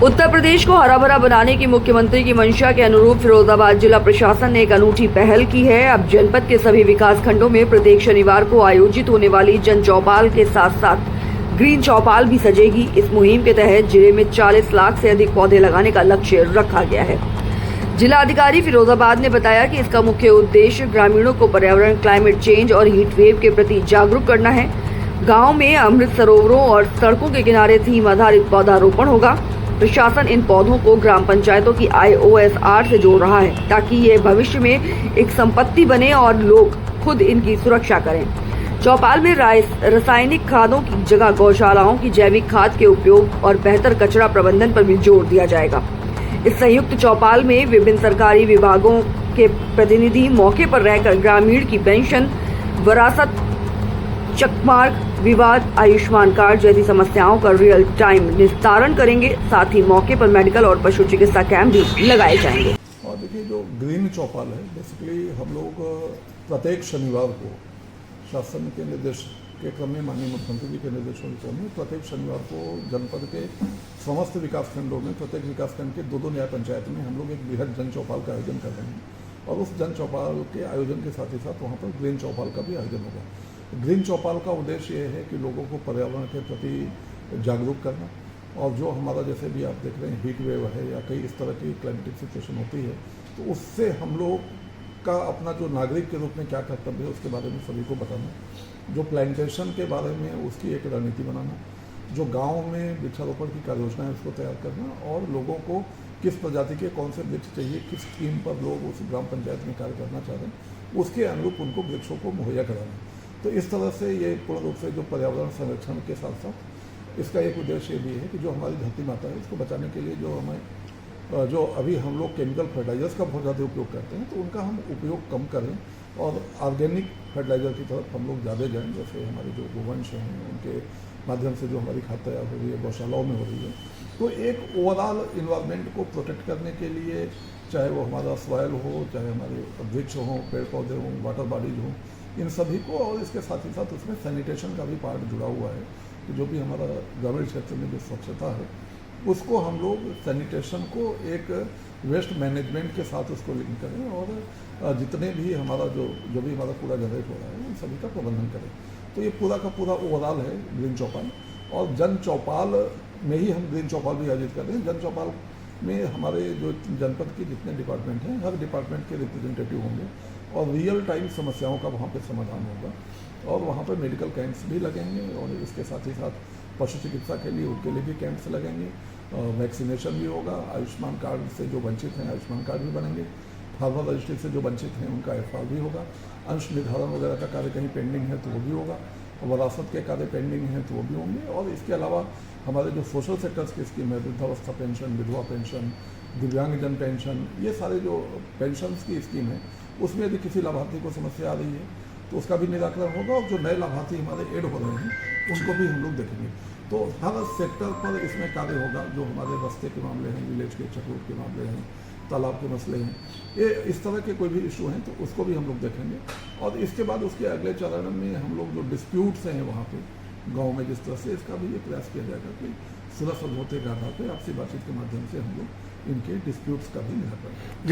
उत्तर प्रदेश को हरा भरा बनाने की मुख्यमंत्री की मंशा के अनुरूप फिरोजाबाद जिला प्रशासन ने एक अनूठी पहल की है। अब जनपद के सभी विकास खंडों में प्रत्येक शनिवार को आयोजित होने वाली जन चौपाल के साथ साथ ग्रीन चौपाल भी सजेगी। इस मुहिम के तहत जिले में 40 लाख से अधिक पौधे लगाने का लक्ष्य रखा गया है। जिला अधिकारी फिरोजाबाद ने बताया कि इसका मुख्य उद्देश्य ग्रामीणों को पर्यावरण, क्लाइमेट चेंज और हीट वेव के प्रति जागरूक करना है। गाँव में अमृत सरोवरों और सड़कों के किनारे थीम आधारित पौधारोपण होगा। प्रशासन इन पौधों को ग्राम पंचायतों की IOSR से जोड़ रहा है ताकि ये भविष्य में एक संपत्ति बने और लोग खुद इनकी सुरक्षा करें। चौपाल में रासायनिक खादों की जगह गौशालाओं की जैविक खाद के उपयोग और बेहतर कचरा प्रबंधन पर भी जोर दिया जाएगा। इस संयुक्त चौपाल में विभिन्न सरकारी विभागों के प्रतिनिधि मौके पर रहकर ग्रामीण की पेंशन, विरासत, चकमार्ग, विवाद, आयुष्मान कार्ड जैसी समस्याओं का रियल टाइम निस्तारण करेंगे। साथ ही मौके पर मेडिकल और पशु चिकित्सा कैंप भी लगाए जाएंगे। और देखिए, जो ग्रीन चौपाल है, बेसिकली हम लोग प्रत्येक शनिवार को शासन के निर्देश के क्रम में, माननीय मुख्यमंत्री जी के निर्देशों के क्रम में प्रत्येक शनिवार को जनपद के समस्त विकास खंडों में, प्रत्येक विकास खंड के दो न्याय पंचायत में हम लोग एक बृहद जन चौपाल का आयोजन कर रहे हैं। और उस जन चौपाल के आयोजन के साथ ही साथ वहाँ पर ग्रीन चौपाल का भी आयोजन होगा। ग्रीन चौपाल का उद्देश्य ये है कि लोगों को पर्यावरण के प्रति जागरूक करना, और जो हमारा, जैसे भी आप देख रहे हैं, हीट वेव है या कई इस तरह की क्लाइमेटिक सिचुएशन होती है, तो उससे हम लोग का अपना जो नागरिक के रूप में क्या कर्तव्य है उसके बारे में सभी को बताना, जो प्लांटेशन के बारे में उसकी एक रणनीति बनाना, जो गांव में वृक्षारोपण की कार्य योजना है उसको तैयार करना, और लोगों को किस प्रजाति के कौन से वृक्ष चाहिए, किस स्कीम पर लोग उस ग्राम पंचायत में कार्य करना चाह रहे हैं, उसके अनुरूप उनको वृक्षों को मुहैया कराना। तो इस तरह से ये पूर्ण रूप से जो पर्यावरण संरक्षण के साथ साथ इसका एक उद्देश्य भी है कि जो हमारी धरती माता है इसको बचाने के लिए जो अभी हम लोग केमिकल फर्टिलाइजर्स का बहुत ज़्यादा उपयोग करते हैं, तो उनका हम उपयोग कम करें और ऑर्गेनिक फर्टिलाइजर की तरफ हम लोग ज़्यादा जाएँ। जैसे हमारे जो गोवंश हैं उनके माध्यम से जो हमारी खाद तैयार हो रही है, गौशालाओं में हो रही है, तो एक ओवरऑल इन्वायरमेंट को प्रोटेक्ट करने के लिए, चाहे वो हमारा सॉयल हो, चाहे हमारे वृक्ष हों, पेड़ पौधे हों, वाटर बॉडीज हों, इन सभी को, और इसके साथ ही साथ उसमें सैनिटेशन का भी पार्ट जुड़ा हुआ है कि जो भी हमारा ग्रामीण क्षेत्र में जो स्वच्छता है उसको हम लोग सैनिटेशन को एक वेस्ट मैनेजमेंट के साथ उसको लिंक करें, और जितने भी हमारा जो भी हमारा कूड़ा जनरेट हो रहा है उन सभी का प्रबंधन करें। तो ये पूरा का पूरा ओवरऑल है ग्रीन चौपाल। और जन चौपाल में ही हम ग्रीन चौपाल भी आयोजित कर रहे हैं। जन चौपाल में हमारे जो जनपद के जितने डिपार्टमेंट हैं, हर डिपार्टमेंट के रिप्रेजेंटेटिव होंगे और रियल टाइम समस्याओं का वहाँ पे समाधान होगा, और वहाँ पे मेडिकल कैंप्स भी लगेंगे, और इसके साथ ही साथ पशु चिकित्सा के लिए उनके लिए भी कैंप्स लगेंगे, वैक्सीनेशन भी होगा। आयुष्मान कार्ड से जो वंचित हैं आयुष्मान कार्ड भी बनेंगे, फार्मर रजिस्ट्री से जो वंचित हैं उनका FR भी होगा, अंश निर्धारण वगैरह का कार्य कहीं पेंडिंग है तो वो भी होगा, विरासत के कार्य पेंडिंग हैं तो वो भी होंगे। और इसके अलावा हमारे जो सोशल सेक्टर्स की स्कीम है, वृद्धावस्था पेंशन, विधवा पेंशन, दिव्यांगजन पेंशन, ये सारे जो पेंशन की स्कीम है उसमें यदि किसी लाभार्थी को समस्या आ रही है तो उसका भी निराकरण होगा, और जो नए लाभार्थी हमारे ऐड हो रहे हैं उनको भी हम लोग देखेंगे। तो हर सेक्टर पर इसमें कार्य होगा। जो हमारे रास्ते के मामले हैं, विलेज के चक्रोट के मामले हैं, तालाब के मसले हैं, ये इस तरह के कोई भी इशू हैं तो उसको भी हम लोग देखेंगे। और इसके बाद उसके अगले चरण में हम लोग जो डिस्प्यूट्स हैं वहाँ पे गांव में, जिस तरह से इसका भी ये प्रयास किया जाएगा कि सुलह समझौते के आधार पर आपसी बातचीत के माध्यम से हम लोग इनके डिस्प्यूट्स का भी निराकरण करें।